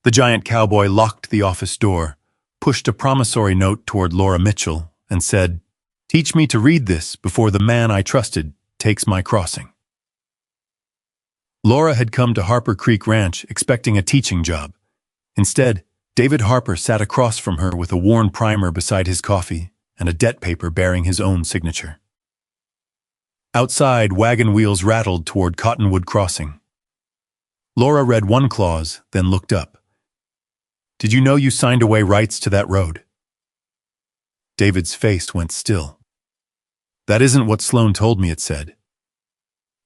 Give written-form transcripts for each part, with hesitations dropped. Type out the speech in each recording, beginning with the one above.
The giant cowboy locked the office door, pushed a promissory note toward Laura Mitchell, and said, "Teach me to read this before the man I trusted takes my crossing." Laura had come to Harper Creek Ranch expecting a teaching job. Instead, David Harper sat across from her with a worn primer beside his coffee and a debt paper bearing his own signature. Outside, wagon wheels rattled toward Cottonwood Crossing. Laura read one clause, then looked up. "Did you know you signed away rights to that road?" David's face went still. "That isn't what Sloan told me," it said.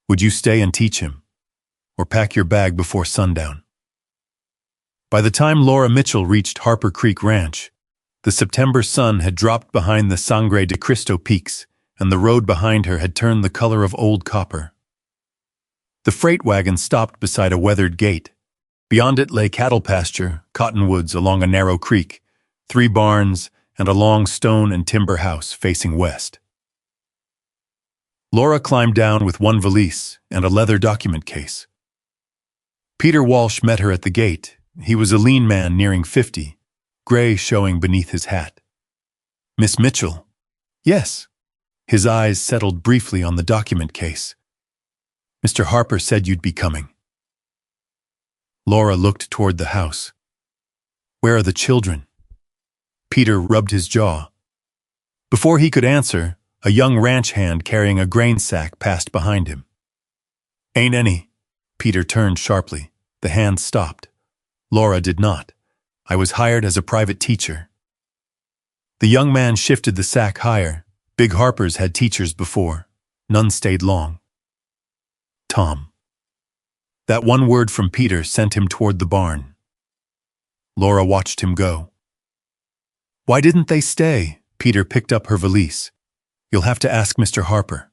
"Would you stay and teach him, or pack your bag before sundown?" By the time Laura Mitchell reached Harper Creek Ranch, the September sun had dropped behind the Sangre de Cristo peaks, and the road behind her had turned the color of old copper. The freight wagon stopped beside a weathered gate. Beyond it lay cattle pasture, cottonwoods along a narrow creek, 3 barns, and a long stone and timber house facing west. Laura climbed down with one valise and a leather document case. Peter Walsh met her at the gate. He was a lean man nearing 50, gray showing beneath his hat. "Miss Mitchell?" "Yes." His eyes settled briefly on the document case. "Mr. Harper said you'd be coming." Laura looked toward the house. "Where are the children?" Peter rubbed his jaw. Before he could answer, a young ranch hand carrying a grain sack passed behind him. "Ain't any." Peter turned sharply. The hand stopped. Laura did not. "I was hired as a private teacher." The young man shifted the sack higher. Big Harpers had teachers before. None stayed long. "Tom." That one word from Peter sent him toward the barn. Laura watched him go. "Why didn't they stay?" Peter picked up her valise. "You'll have to ask Mr. Harper."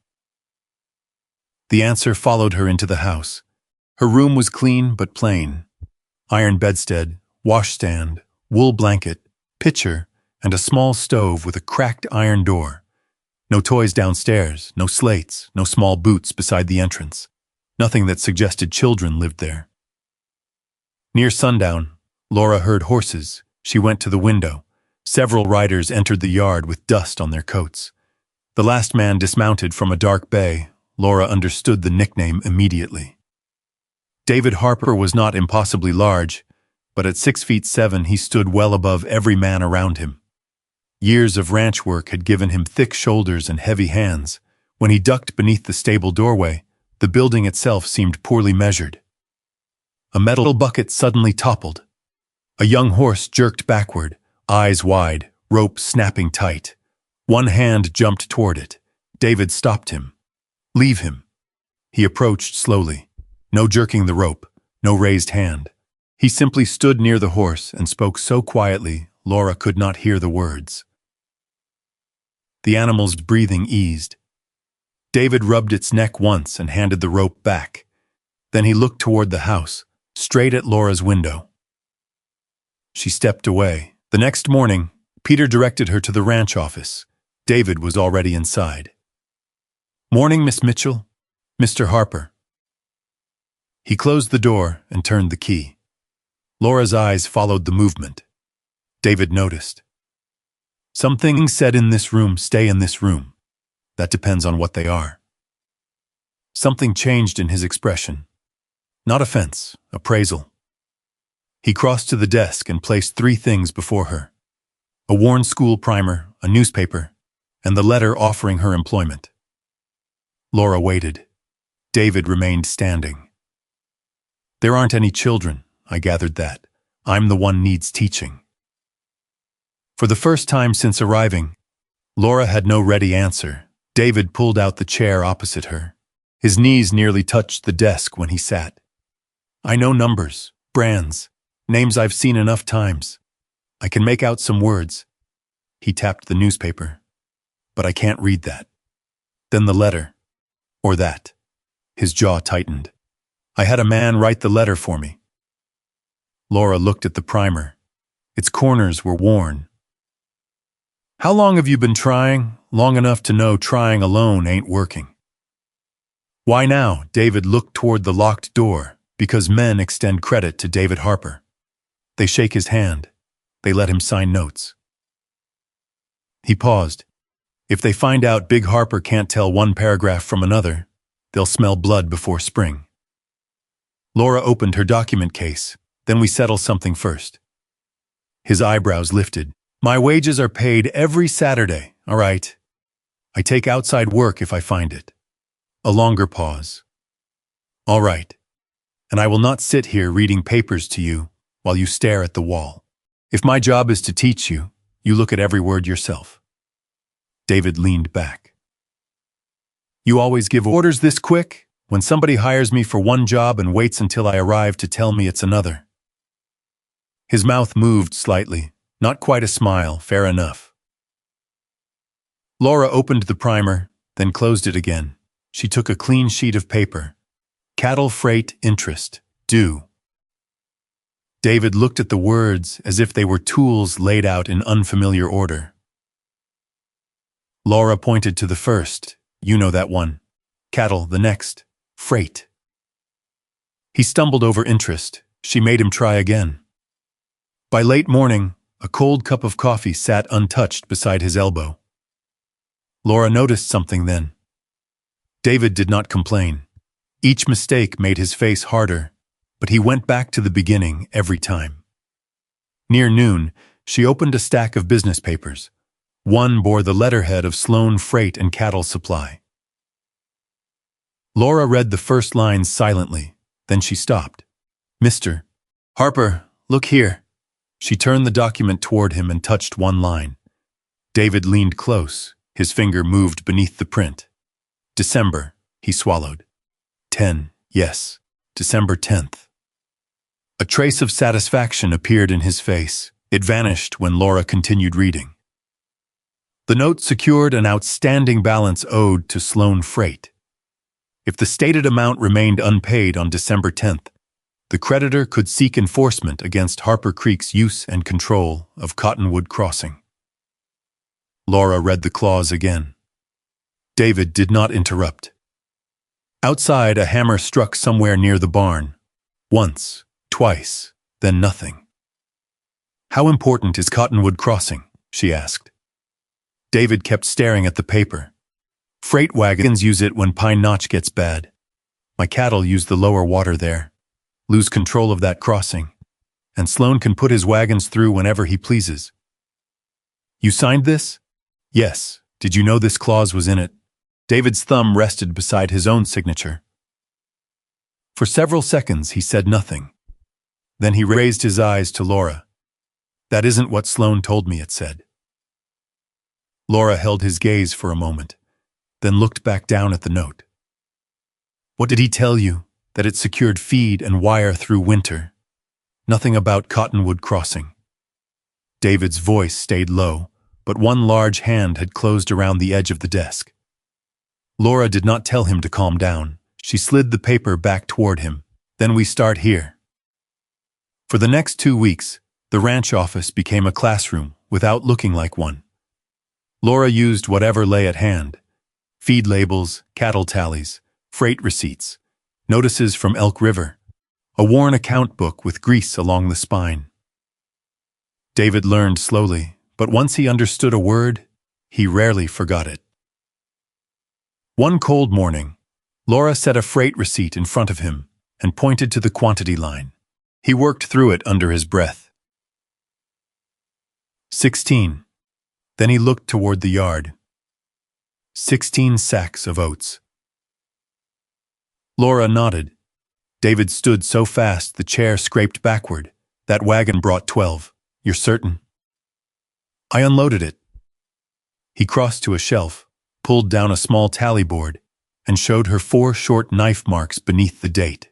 The answer followed her into the house. Her room was clean but plain. Iron bedstead, washstand, wool blanket, pitcher, and a small stove with a cracked iron door. No toys downstairs, no slates, no small boots beside the entrance. Nothing that suggested children lived there. Near sundown, Laura heard horses. She went to the window. Several riders entered the yard with dust on their coats. The last man dismounted from a dark bay. Laura understood the nickname immediately. David Harper was not impossibly large, but at 6'7" he stood well above every man around him. Years of ranch work had given him thick shoulders and heavy hands. When he ducked beneath the stable doorway, the building itself seemed poorly measured. A metal bucket suddenly toppled. A young horse jerked backward, eyes wide, rope snapping tight. One hand jumped toward it. David stopped him. "Leave him." He approached slowly. No jerking the rope, no raised hand. He simply stood near the horse and spoke so quietly Laura could not hear the words. The animal's breathing eased. David rubbed its neck once and handed the rope back. Then he looked toward the house, straight at Laura's window. She stepped away. The next morning, Peter directed her to the ranch office. David was already inside. "Morning, Miss Mitchell." "Mr. Harper." He closed the door and turned the key. Laura's eyes followed the movement. David noticed. "Some things said in this room stay in this room. That depends on what they are." Something changed in his expression. Not offense, appraisal. He crossed to the desk and placed 3 things before her. A worn school primer, a newspaper, and the letter offering her employment. Laura waited. David remained standing. "There aren't any children, I gathered that. I'm the one needs teaching." For the first time since arriving, Laura had no ready answer. David pulled out the chair opposite her. His knees nearly touched the desk when he sat. "I know numbers, brands, names I've seen enough times. I can make out some words." He tapped the newspaper. "But I can't read that." Then the letter. Or that. His jaw tightened. "I had a man write the letter for me." Laura looked at the primer. Its corners were worn. "How long have you been trying?" "Long enough to know trying alone ain't working." "Why now?" David looked toward the locked door. "Because men extend credit to David Harper." They shake his hand. They let him sign notes. He paused. If they find out Big Harper can't tell one paragraph from another, they'll smell blood before spring. Laura opened her document case. Then we settle something first. His eyebrows lifted. My wages are paid every Saturday, all right? I take outside work if I find it. A longer pause. All right. And I will not sit here reading papers to you while you stare at the wall. If my job is to teach you, you look at every word yourself. David leaned back. You always give orders this quick? When somebody hires me for one job and waits until I arrive to tell me it's another. His mouth moved slightly, not quite a smile, fair enough. Laura opened the primer, then closed it again. She took a clean sheet of paper. Cattle freight interest, due. David looked at the words as if they were tools laid out in unfamiliar order. Laura pointed to the first. You know that one. Cattle, the next. Freight. He stumbled over interest. She made him try again. By late morning, a cold cup of coffee sat untouched beside his elbow. Laura noticed something then. David did not complain. Each mistake made his face harder, but he went back to the beginning every time. Near noon, she opened a stack of business papers. One bore the letterhead of Sloan Freight and Cattle Supply. Laura read the first lines silently, then she stopped. Mr. Harper, look here. She turned the document toward him and touched one line. David leaned close. His finger moved beneath the print. December, he swallowed. 10, yes, December 10th. A trace of satisfaction appeared in his face. It vanished when Laura continued reading. The note secured an outstanding balance owed to Sloan Freight. If the stated amount remained unpaid on December 10th, the creditor could seek enforcement against Harper Creek's use and control of Cottonwood Crossing. Laura read the clause again. David did not interrupt. Outside, a hammer struck somewhere near the barn. Once, twice, then nothing. How important is Cottonwood Crossing? She asked. David kept staring at the paper. Freight wagons use it when Pine Notch gets bad. My cattle use the lower water there. Lose control of that crossing. And Sloan can put his wagons through whenever he pleases. You signed this? Yes. Did you know this clause was in it? David's thumb rested beside his own signature. For several seconds he said nothing. Then he raised his eyes to Laura. That isn't what Sloan told me, it said. Laura held his gaze for a moment, then looked back down at the note. What did he tell you? That it secured feed and wire through winter? Nothing about Cottonwood Crossing. David's voice stayed low, but one large hand had closed around the edge of the desk. Laura did not tell him to calm down. She slid the paper back toward him. Then we start here. For the next 2 weeks, the ranch office became a classroom without looking like one. Laura used whatever lay at hand. Feed labels, cattle tallies, freight receipts, notices from Elk River, a worn account book with grease along the spine. David learned slowly, but once he understood a word, he rarely forgot it. One cold morning, Laura set a freight receipt in front of him and pointed to the quantity line. He worked through it under his breath. 16. Then he looked toward the yard. 16 sacks of oats. Laura nodded. David stood so fast the chair scraped backward. That wagon brought 12. You're certain? I unloaded it. He crossed to a shelf, pulled down a small tally board, and showed her 4 short knife marks beneath the date.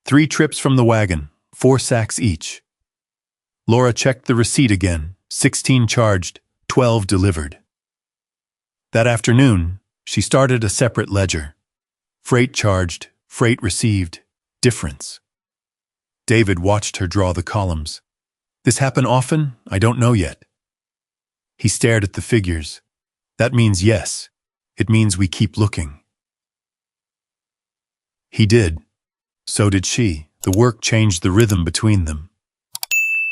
3 trips from the wagon, 4 sacks each. Laura checked the receipt again. 16 charged, 12 delivered. That afternoon, she started a separate ledger. Freight charged, freight received, difference. David watched her draw the columns. This happen often? I don't know yet. He stared at the figures. That means yes. It means we keep looking. He did. So did she. The work changed the rhythm between them.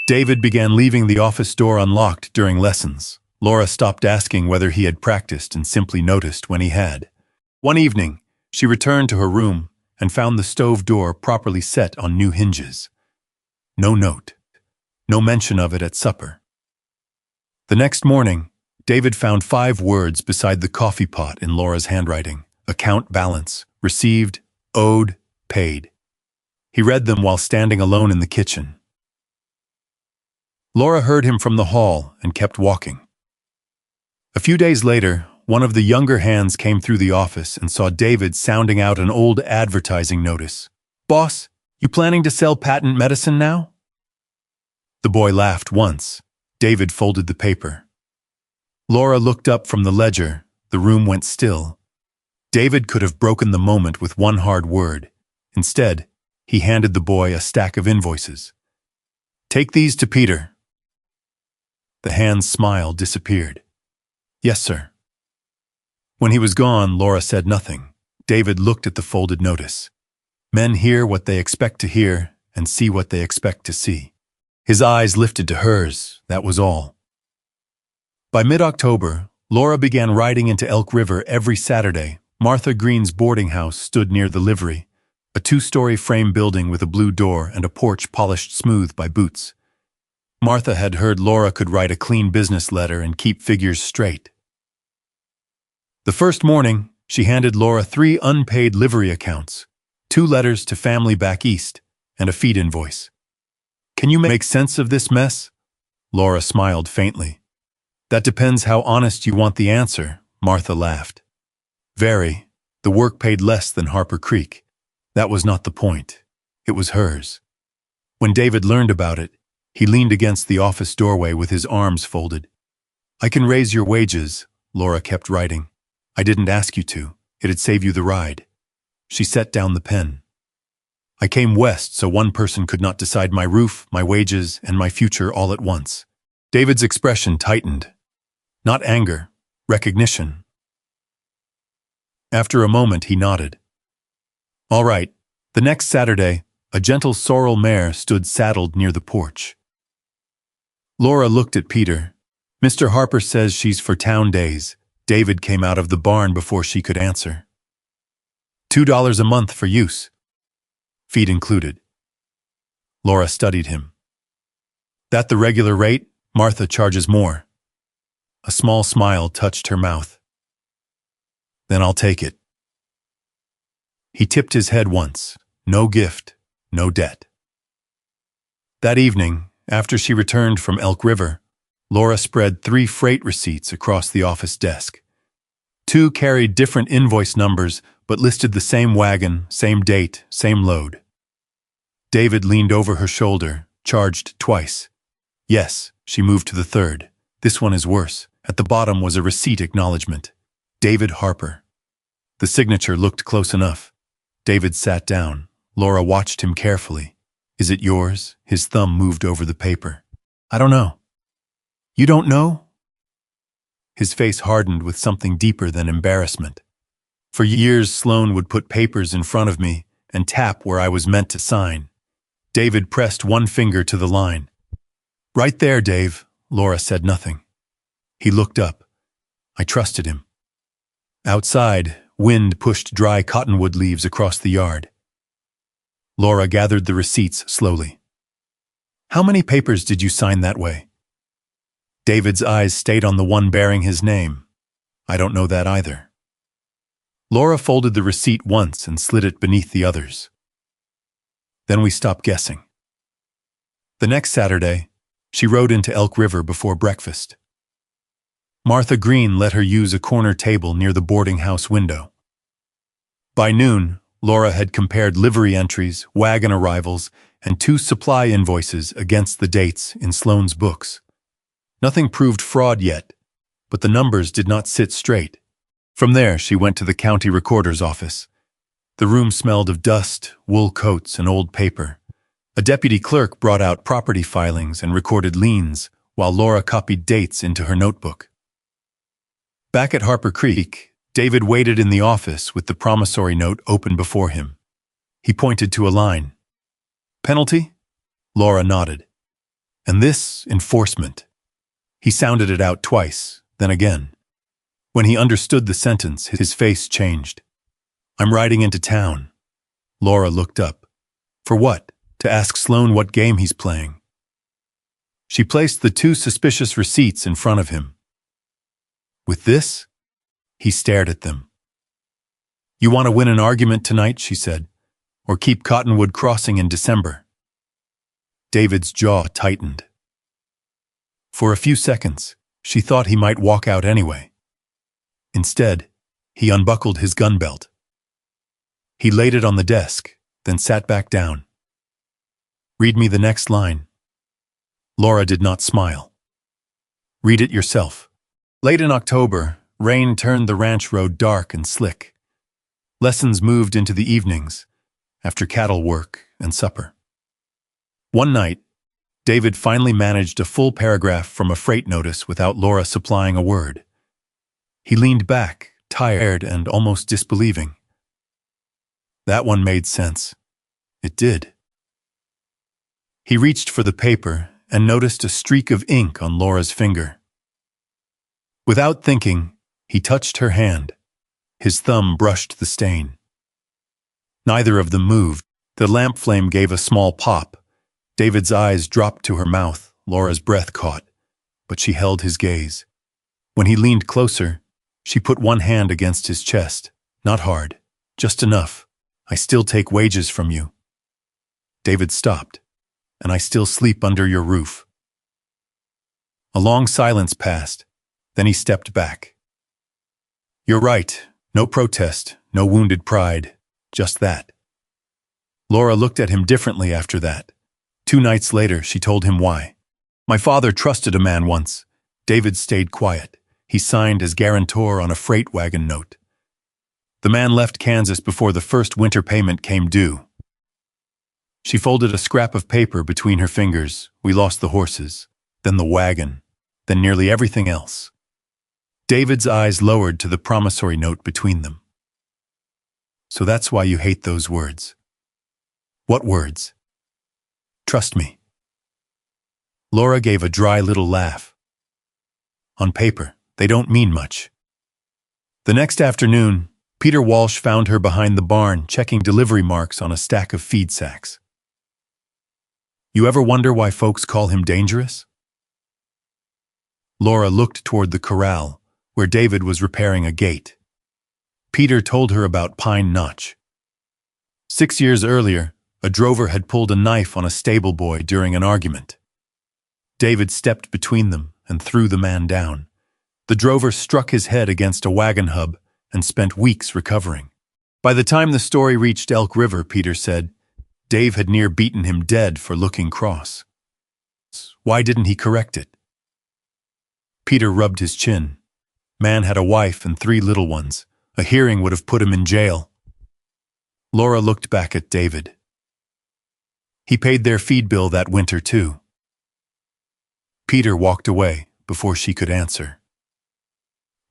David began leaving the office door unlocked during lessons. Laura stopped asking whether he had practiced and simply noticed when he had. One evening, she returned to her room and found the stove door properly set on new hinges. No note. No mention of it at supper. The next morning, David found 5 words beside the coffee pot in Laura's handwriting: account balance, received, owed, paid. He read them while standing alone in the kitchen. Laura heard him from the hall and kept walking. A few days later, one of the younger hands came through the office and saw David sounding out an old advertising notice. "Boss, you planning to sell patent medicine now?" The boy laughed once. David folded the paper. Laura looked up from the ledger. The room went still. David could have broken the moment with one hard word. Instead, he handed the boy a stack of invoices. "Take these to Peter." The hand's smile disappeared. "Yes, sir." When he was gone, Laura said nothing. David looked at the folded notice. Men hear what they expect to hear and see what they expect to see. His eyes lifted to hers, that was all. By mid-October, Laura began riding into Elk River every Saturday. Martha Green's boarding house stood near the livery, a 2-story frame building with a blue door and a porch polished smooth by boots. Martha had heard Laura could write a clean business letter and keep figures straight. The first morning, she handed Laura 3 unpaid livery accounts, 2 letters to family back east, and a feed invoice. "Can you make sense of this mess?" Laura smiled faintly. "That depends how honest you want the answer," Martha laughed. "Very. The work paid less than Harper Creek. That was not the point. It was hers." When David learned about it, he leaned against the office doorway with his arms folded. "I can raise your wages," Laura kept writing. "I didn't ask you to. It'd save you the ride." She set down the pen. "I came west so one person could not decide my roof, my wages, and my future all at once." David's expression tightened. Not anger, recognition. After a moment, he nodded. "All right." The next Saturday, a gentle sorrel mare stood saddled near the porch. Laura looked at Peter. "Mr. Harper says she's for town days." David came out of the barn before she could answer. $2 a month for use. Feed included. Laura studied him. "That the regular rate? Martha charges more." A small smile touched her mouth. "Then I'll take it." He tipped his head once. No gift, no debt. That evening, after she returned from Elk River, Laura spread 3 freight receipts across the office desk. 2 carried different invoice numbers but listed the same wagon, same date, same load. David leaned over her shoulder, charged twice. "Yes," she moved to the 3rd. "This one is worse." At the bottom was a receipt acknowledgement. David Harper. The signature looked close enough. David sat down. Laura watched him carefully. "Is it yours?" His thumb moved over the paper. "I don't know." "You don't know?" His face hardened with something deeper than embarrassment. "For years, Sloan would put papers in front of me and tap where I was meant to sign." David pressed one finger to the line. "Right there, Dave." Laura said nothing. He looked up. I trusted him. Outside, wind pushed dry cottonwood leaves across the yard. Laura gathered the receipts slowly. "How many papers did you sign that way?" David's eyes stayed on the one bearing his name. "I don't know that either." Laura folded the receipt once and slid it beneath the others. Then we stopped guessing. The next Saturday, she rode into Elk River before breakfast. Martha Green let her use a corner table near the boarding house window. By noon, Laura had compared livery entries, wagon arrivals, and 2 supply invoices against the dates in Sloan's books. Nothing proved fraud yet, but the numbers did not sit straight. From there, she went to the county recorder's office. The room smelled of dust, wool coats, and old paper. A deputy clerk brought out property filings and recorded liens, while Laura copied dates into her notebook. Back at Harper Creek, David waited in the office with the promissory note open before him. He pointed to a line. "Penalty?" Laura nodded. And this enforcement. He sounded it out twice, then again. When he understood the sentence, his face changed. I'm riding into town. Laura looked up. For what? To ask Sloan what game he's playing. She placed the 2 suspicious receipts in front of him. With this? He stared at them. You want to win an argument tonight, she said, or keep Cottonwood Crossing in December? David's jaw tightened. For a few seconds, she thought he might walk out anyway. Instead, he unbuckled his gun belt. He laid it on the desk, then sat back down. Read me the next line. Laura did not smile. Read it yourself. Late in October, rain turned the ranch road dark and slick. Lessons moved into the evenings, after cattle work and supper. One night, David finally managed a full paragraph from a freight notice without Laura supplying a word. He leaned back, tired and almost disbelieving. That one made sense. It did. He reached for the paper and noticed a streak of ink on Laura's finger. Without thinking, he touched her hand. His thumb brushed the stain. Neither of them moved. The lamp flame gave a small pop. David's eyes dropped to her mouth. Laura's breath caught, but she held his gaze. When he leaned closer, she put one hand against his chest. Not hard, just enough. I still take wages from you. David stopped. And I still sleep under your roof. A long silence passed. Then he stepped back. You're right. No protest, no wounded pride. Just that. Laura looked at him differently after that. 2 nights later, she told him why. My father trusted a man once. David stayed quiet. He signed as guarantor on a freight wagon note. The man left Kansas before the first winter payment came due. She folded a scrap of paper between her fingers. We lost the horses, then the wagon, then nearly everything else. David's eyes lowered to the promissory note between them. So that's why you hate those words. What words? Trust me. Laura gave a dry little laugh. On paper, they don't mean much. The next afternoon, Peter Walsh found her behind the barn checking delivery marks on a stack of feed sacks. You ever wonder why folks call him dangerous? Laura looked toward the corral, where David was repairing a gate. Peter told her about Pine Notch. 6 years earlier, a drover had pulled a knife on a stable boy during an argument. David stepped between them and threw the man down. The drover struck his head against a wagon hub and spent weeks recovering. By the time the story reached Elk River, Peter said, Dave had near beaten him dead for looking cross. Why didn't he correct it? Peter rubbed his chin. Man had a wife and 3 little ones. A hearing would have put him in jail. Laura looked back at David. He paid their feed bill that winter, too. Peter walked away before she could answer.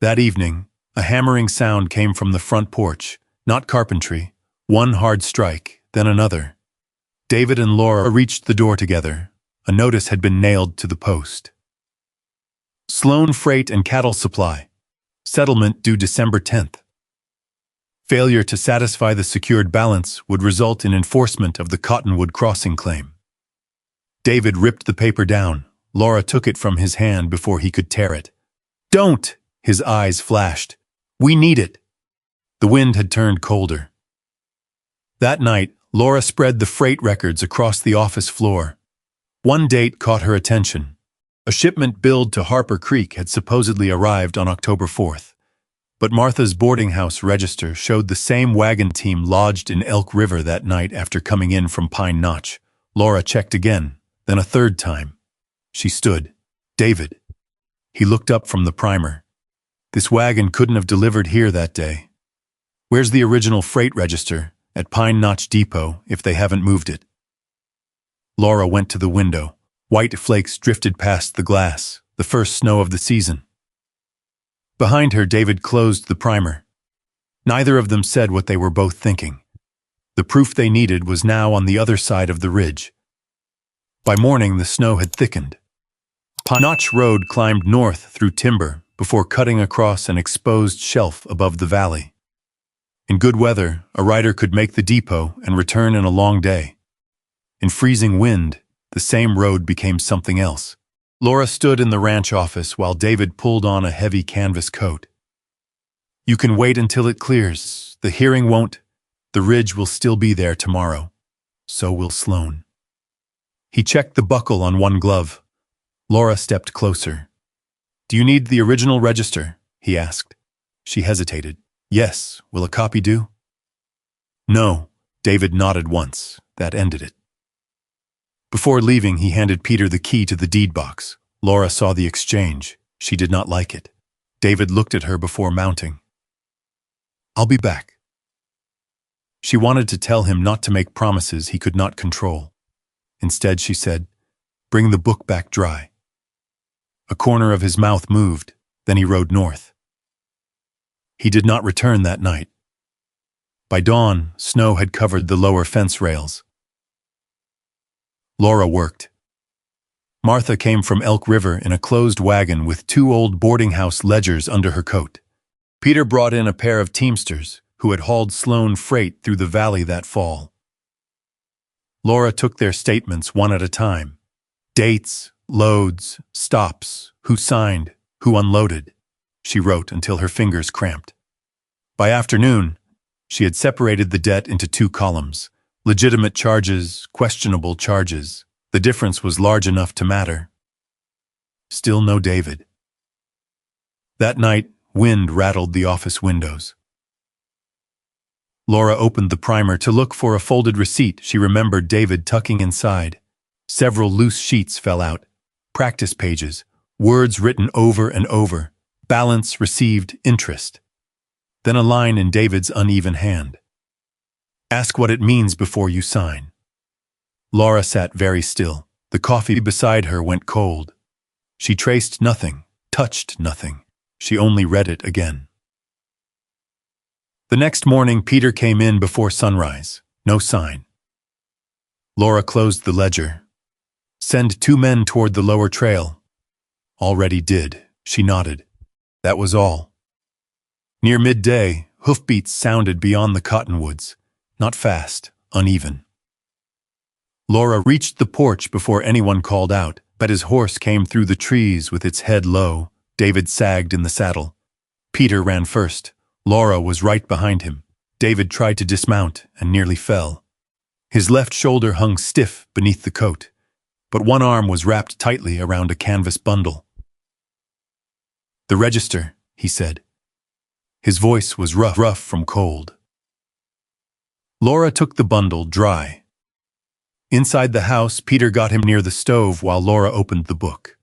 That evening, a hammering sound came from the front porch, not carpentry, one hard strike, then another. David and Laura reached the door together. A notice had been nailed to the post. Sloan Freight and Cattle Supply. Settlement due December 10th. Failure to satisfy the secured balance would result in enforcement of the Cottonwood Crossing claim. David ripped the paper down. Laura took it from his hand before he could tear it. Don't! His eyes flashed. We need it. The wind had turned colder. That night, Laura spread the freight records across the office floor. One date caught her attention. A shipment billed to Harper Creek had supposedly arrived on October 4th. But Martha's boarding house register showed the same wagon team lodged in Elk River that night after coming in from Pine Notch. Laura checked again, then a third time. She stood. David. He looked up from the primer. This wagon couldn't have delivered here that day. Where's the original freight register? At Pine Notch Depot, if they haven't moved it. Laura went to the window. White flakes drifted past the glass, the first snow of the season. Behind her, David closed the primer. Neither of them said what they were both thinking. The proof they needed was now on the other side of the ridge. By morning, the snow had thickened. Notch Road climbed north through timber before cutting across an exposed shelf above the valley. In good weather, a rider could make the depot and return in a long day. In freezing wind, the same road became something else. Laura stood in the ranch office while David pulled on a heavy canvas coat. "You can wait until it clears. The hearing won't. The ridge will still be there tomorrow. So will Sloan." He checked the buckle on one glove. Laura stepped closer. "Do you need the original register?" he asked. She hesitated. "Yes. Will a copy do?" "No." David nodded once. That ended it. Before leaving, he handed Peter the key to the deed box. Laura saw the exchange. She did not like it. David looked at her before mounting. "I'll be back." She wanted to tell him not to make promises he could not control. Instead, she said, "Bring the book back dry." A corner of his mouth moved, then he rode north. He did not return that night. By dawn, snow had covered the lower fence rails. Laura worked. Martha came from Elk River in a closed wagon with 2 old boarding house ledgers under her coat. Peter brought in a pair of teamsters who had hauled Sloan freight through the valley that fall. Laura took their statements one at a time. Dates, loads, stops, who signed, who unloaded. She wrote until her fingers cramped. By afternoon, she had separated the debt into 2 columns. Legitimate charges, questionable charges. The difference was large enough to matter. Still no David. That night, wind rattled the office windows. Laura opened the primer to look for a folded receipt she remembered David tucking inside. Several loose sheets fell out. Practice pages, words written over and over. Balance received, interest. Then a line in David's uneven hand. "Ask what it means before you sign." Laura sat very still. The coffee beside her went cold. She traced nothing, touched nothing. She only read it again. The next morning, Peter came in before sunrise. No sign. Laura closed the ledger. "Send 2 men toward the lower trail." "Already did." She nodded. That was all. Near midday, hoofbeats sounded beyond the cottonwoods. Not fast, uneven. Laura reached the porch before anyone called out, but his horse came through the trees with its head low. David sagged in the saddle. Peter ran first. Laura was right behind him. David tried to dismount and nearly fell. His left shoulder hung stiff beneath the coat, but one arm was wrapped tightly around a canvas bundle. "The register," he said. His voice was rough from cold. Laura took the bundle dry. Inside the house, Peter got him near the stove while Laura opened the book.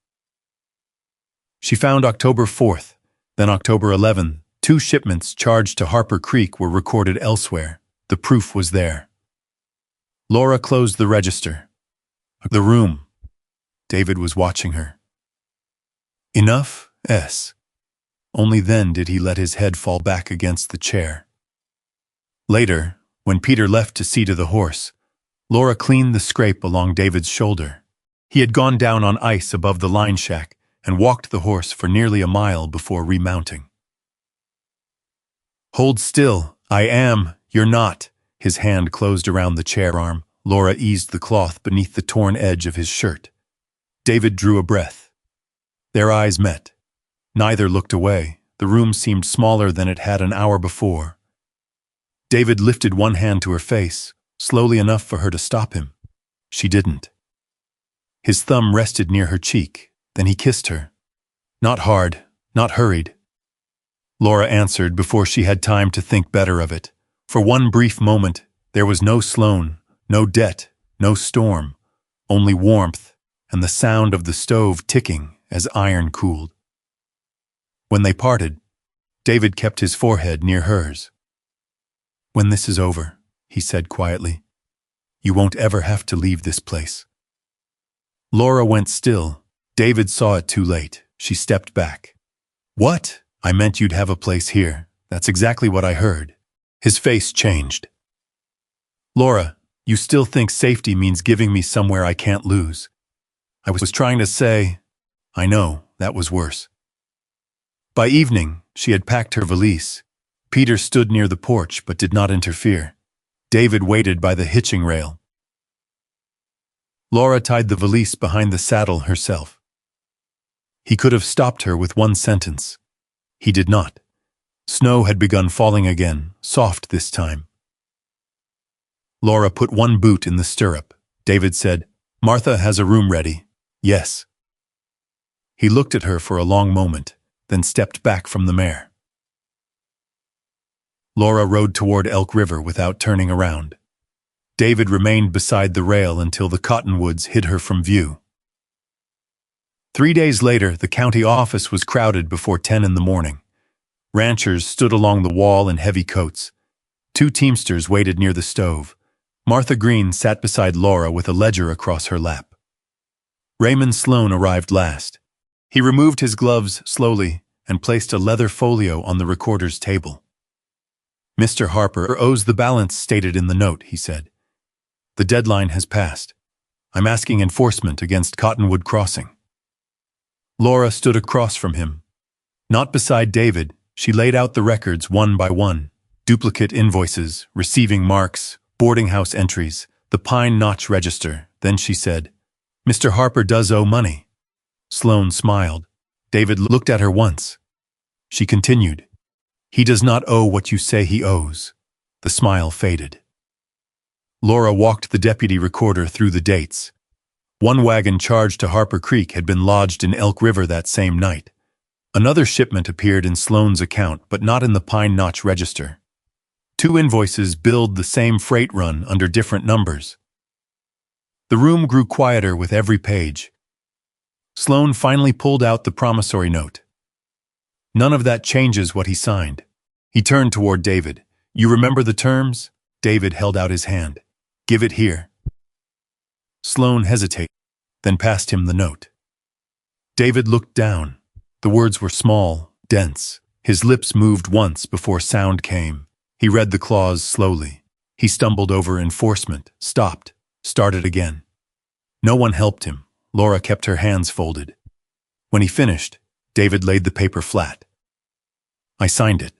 She found October 4th, then October 11th. 2 shipments charged to Harper Creek were recorded elsewhere. The proof was there. Laura closed the register. The room. David was watching her. "Enough, S." Only then did he let his head fall back against the chair. Later, when Peter left to see to the horse, Laura cleaned the scrape along David's shoulder. He had gone down on ice above the line shack and walked the horse for nearly a mile before remounting. "Hold still. I am. You're not." His hand closed around the chair arm. Laura eased the cloth beneath the torn edge of his shirt. David drew a breath. Their eyes met. Neither looked away. The room seemed smaller than it had an hour before. David lifted one hand to her face, slowly enough for her to stop him. She didn't. His thumb rested near her cheek, then he kissed her. Not hard, not hurried. Laura answered before she had time to think better of it. For one brief moment, there was no Sloan, no debt, no storm, only warmth and the sound of the stove ticking as iron cooled. When they parted, David kept his forehead near hers. "When this is over," he said quietly, "you won't ever have to leave this place." Laura went still. David saw it too late. She stepped back. "What? I meant you'd have a place here. That's exactly what I heard." His face changed. "Laura, You still think safety means giving me somewhere I can't lose. I was trying to say, I know, that was worse. By evening, she had packed her valise. Peter stood near the porch but did not interfere. David waited by the hitching rail. Laura tied the valise behind the saddle herself. He could have stopped her with one sentence. He did not. Snow had begun falling again, soft this time. Laura put one boot in the stirrup. David said, "Martha has a room ready." "Yes." He looked at her for a long moment, then stepped back from the mare. Laura rode toward Elk River without turning around. David remained beside the rail until the cottonwoods hid her from view. 3 days later, the county office was crowded before 10 in the morning. Ranchers stood along the wall in heavy coats. 2 teamsters waited near the stove. Martha Green sat beside Laura with a ledger across her lap. Raymond Sloan arrived last. He removed his gloves slowly and placed a leather folio on the recorder's table. "Mr. Harper owes the balance stated in the note," he said. "The deadline has passed. I'm asking enforcement against Cottonwood Crossing." Laura stood across from him. Not beside David, she laid out the records one by one: duplicate invoices, receiving marks, boarding house entries, the Pine Notch register. Then she said, "Mr. Harper does owe money." Sloan smiled. David looked at her once. She continued, "He does not owe what you say he owes." The smile faded. Laura walked the deputy recorder through the dates. One wagon charged to Harper Creek had been lodged in Elk River that same night. Another shipment appeared in Sloan's account, but not in the Pine Notch register. 2 invoices billed the same freight run under different numbers. The room grew quieter with every page. Sloan finally pulled out the promissory note. "None of that changes what he signed." He turned toward David. "You remember the terms?" David held out his hand. "Give it here." Sloan hesitated, then passed him the note. David looked down. The words were small, dense. His lips moved once before sound came. He read the clause slowly. He stumbled over enforcement, stopped, started again. No one helped him. Laura kept her hands folded. When he finished, David laid the paper flat. "I signed it."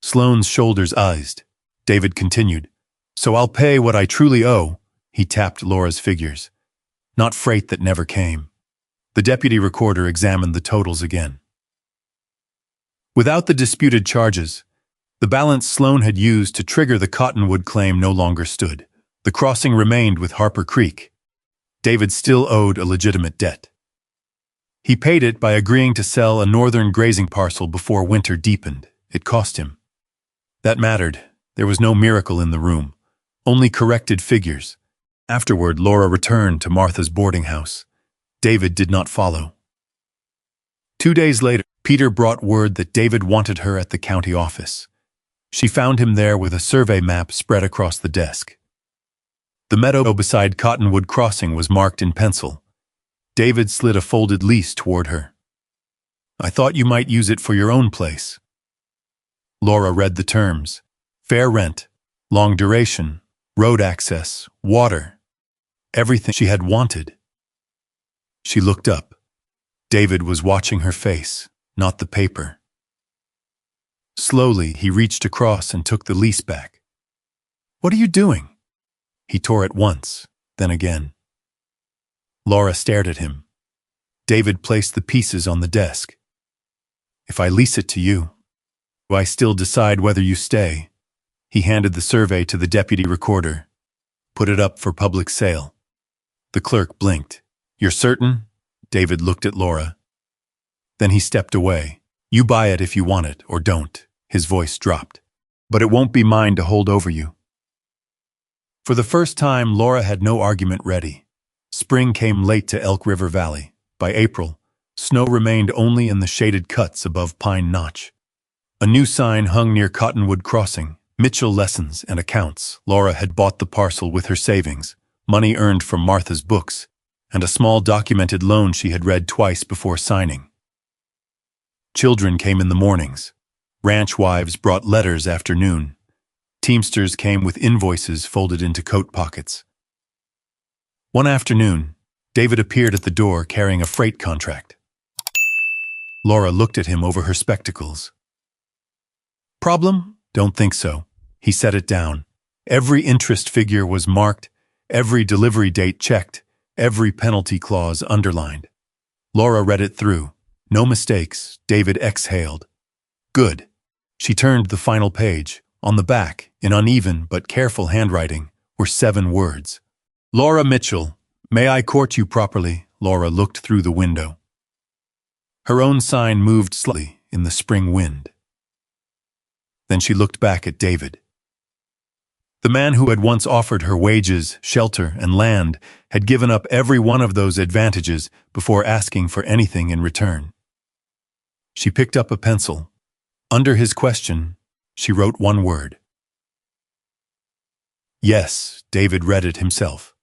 Sloan's shoulders eased. David continued, "So I'll pay what I truly owe." He tapped Laura's figures. "Not freight that never came." The deputy recorder examined the totals again. Without the disputed charges, the balance Sloan had used to trigger the Cottonwood claim no longer stood. The crossing remained with Harper Creek. David still owed a legitimate debt. He paid it by agreeing to sell a northern grazing parcel before winter deepened. It cost him. That mattered. There was no miracle in the room, only corrected figures. Afterward, Laura returned to Martha's boarding house. David did not follow. 2 days later, Peter brought word that David wanted her at the county office. She found him there with a survey map spread across the desk. The meadow beside Cottonwood Crossing was marked in pencil. David slid a folded lease toward her. "I thought you might use it for your own place." Laura read the terms: fair rent, long duration, road access, water. Everything she had wanted. She looked up. David was watching her face, not the paper. Slowly, he reached across and took the lease back. "What are you doing?" He tore it once, then again. Laura stared at him. David placed the pieces on the desk. "If I lease it to you, do I still decide whether you stay?" He handed the survey to the deputy recorder. "Put it up for public sale." The clerk blinked. "You're certain?" David looked at Laura. Then he stepped away. "You buy it if you want it, or don't." His voice dropped. "But it won't be mine to hold over you." For the first time, Laura had no argument ready. Spring came late to Elk River Valley. By April, snow remained only in the shaded cuts above Pine Notch. A new sign hung near Cottonwood Crossing: Mitchell Lessons and Accounts. Laura had bought the parcel with her savings, money earned from Martha's books, and a small documented loan she had read twice before signing. Children came in the mornings. Ranch wives brought letters after noon. Teamsters came with invoices folded into coat pockets. One afternoon, David appeared at the door carrying a freight contract. Laura looked at him over her spectacles. "Problem? Don't think so." He set it down. Every interest figure was marked, every delivery date checked, every penalty clause underlined. Laura read it through. No mistakes. David exhaled. Good. She turned the final page. On the back, in uneven but careful handwriting, were 7 words. Laura Mitchell, may I court you properly? Laura looked through the window. Her own sign moved slightly in the spring wind. Then she looked back at David. The man who had once offered her wages, shelter, and land had given up every one of those advantages before asking for anything in return. She picked up a pencil. Under his question, she wrote one word. Yes, David read it himself.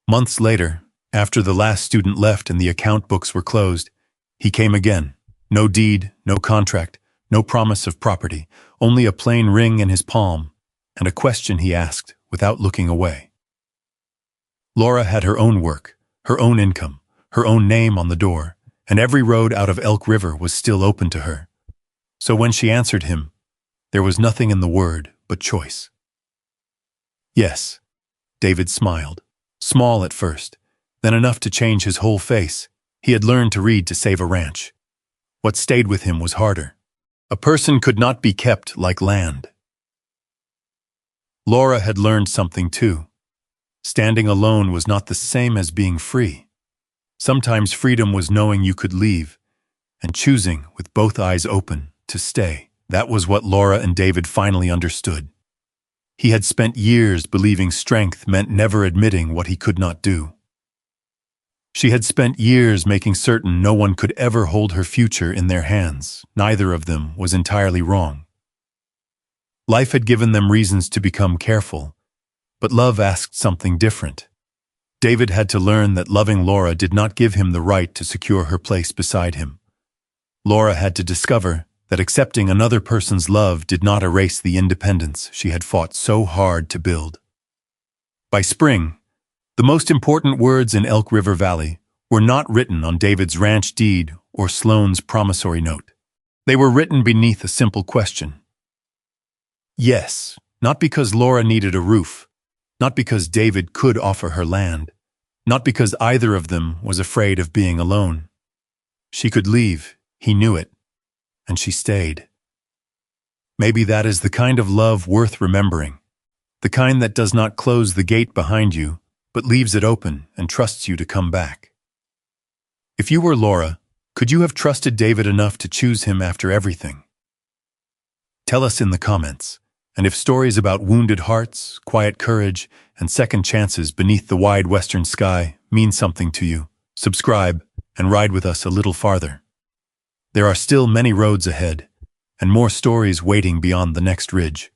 Months later, after the last student left and the account books were closed, he came again. No deed, no contract, no promise of property, only a plain ring in his palm, and a question he asked without looking away. Laura had her own work, her own income, her own name on the door, and every road out of Elk River was still open to her. So when she answered him, there was nothing in the word but choice. Yes, David smiled, small at first, then enough to change his whole face. He had learned to read to save a ranch. What stayed with him was harder. A person could not be kept like land. Laura had learned something too. Standing alone was not the same as being free. Sometimes freedom was knowing you could leave and choosing, with both eyes open, to stay. That was what Laura and David finally understood. He had spent years believing strength meant never admitting what he could not do. She had spent years making certain no one could ever hold her future in their hands. Neither of them was entirely wrong. Life had given them reasons to become careful, but love asked something different. David had to learn that loving Laura did not give him the right to secure her place beside him. Laura had to discover that accepting another person's love did not erase the independence she had fought so hard to build. By spring, the most important words in Elk River Valley were not written on David's ranch deed or Sloan's promissory note. They were written beneath a simple question. Yes, not because Laura needed a roof, not because David could offer her land, not because either of them was afraid of being alone. She could leave, he knew it, and she stayed. Maybe that is the kind of love worth remembering, the kind that does not close the gate behind you, but leaves it open and trusts you to come back. If you were Laura, could you have trusted David enough to choose him after everything? Tell us in the comments, and if stories about wounded hearts, quiet courage, and second chances beneath the wide western sky mean something to you, subscribe and ride with us a little farther. There are still many roads ahead, and more stories waiting beyond the next ridge.